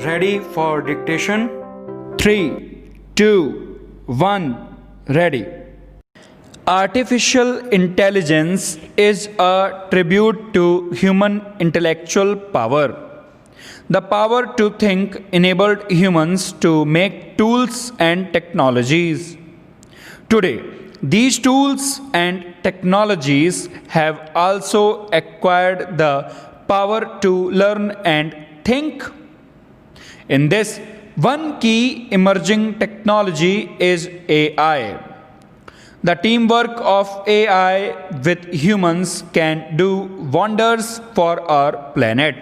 Ready for dictation? 3, 2, 1, ready. Artificial intelligence is a tribute to human intellectual power. The power to think enabled humans to make tools and technologies. Today, these tools and technologies have also acquired the power to learn and think. In this, one key emerging technology is AI. The teamwork of AI with humans can do wonders for our planet.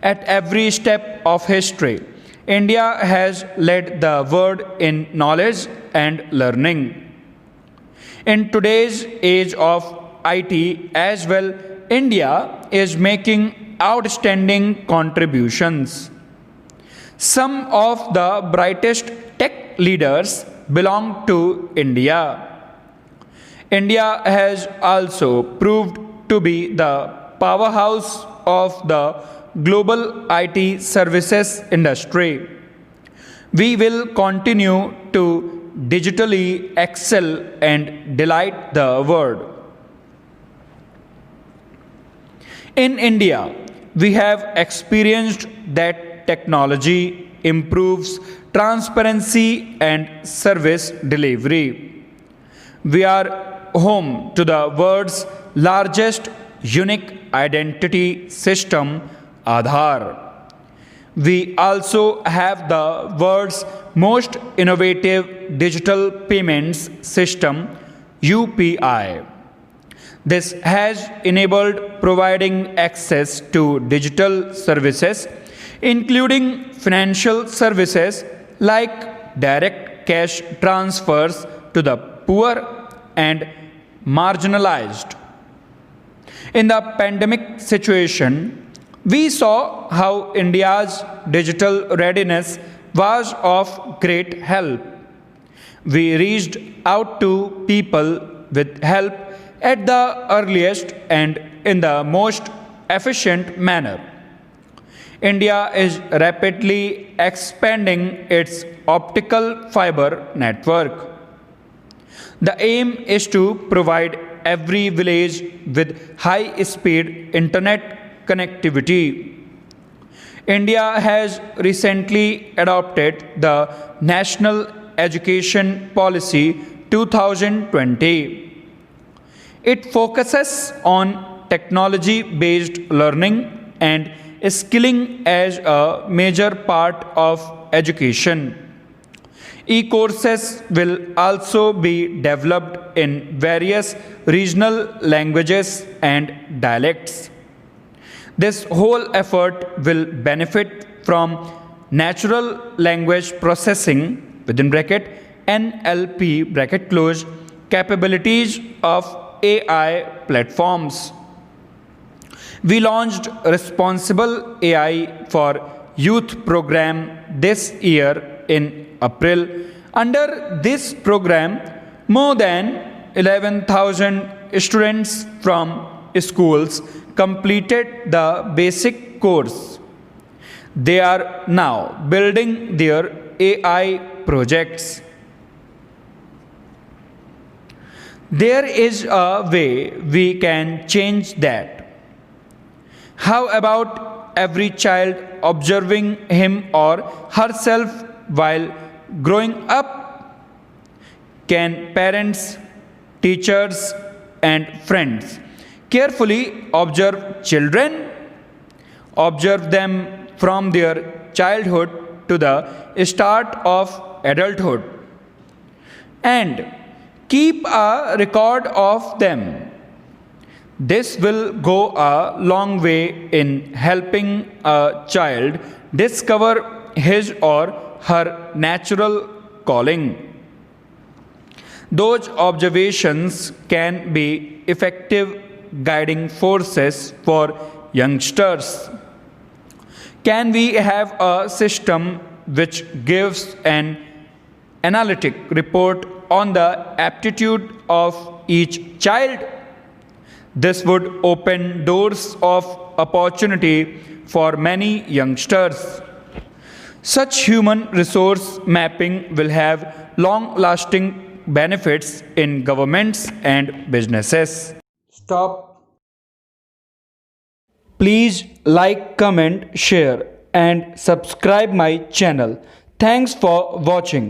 At every step of history, India has led the world in knowledge and learning. In today's age of IT as well, India is making outstanding contributions. Some of the brightest tech leaders belong to India. India has also proved to be the powerhouse of the global IT services industry. We will continue to digitally excel and delight the world. In India, we have experienced that technology improves transparency and service delivery. We are home to the world's largest unique identity system, Aadhaar. We also have the world's most innovative digital payments system, UPI. This has enabled providing access to digital services, including financial services like direct cash transfers to the poor and marginalized. In the pandemic situation, we saw how India's digital readiness was of great help. We reached out to people with help at the earliest and in the most efficient manner. India is rapidly expanding its optical fiber network. The aim is to provide every village with high-speed internet connectivity. India has recently adopted the National Education Policy 2020. It focuses on technology-based learning and skilling as a major part of education. E-courses will also be developed in various regional languages and dialects. This whole effort will benefit from natural language processing within bracket NLP bracket close capabilities of AI platforms. We launched Responsible AI for Youth program this year in April. Under this program, more than 11,000 students from schools completed the basic course. They are now building their AI projects. There is a way we can change that. How about every child observing him or herself while growing up? Can parents, teachers, and friends carefully observe children? Observe them from their childhood to the start of adulthood. And keep a record of them. This will go a long way in helping a child discover his or her natural calling. Those observations can be effective guiding forces for youngsters. Can we have a system which gives an analytic report on the aptitude of each child? This would open doors of opportunity for many youngsters. Such human resource mapping will have long lasting benefits in governments and businesses. Stop. Please like, comment, share, and subscribe my channel. Thanks for watching.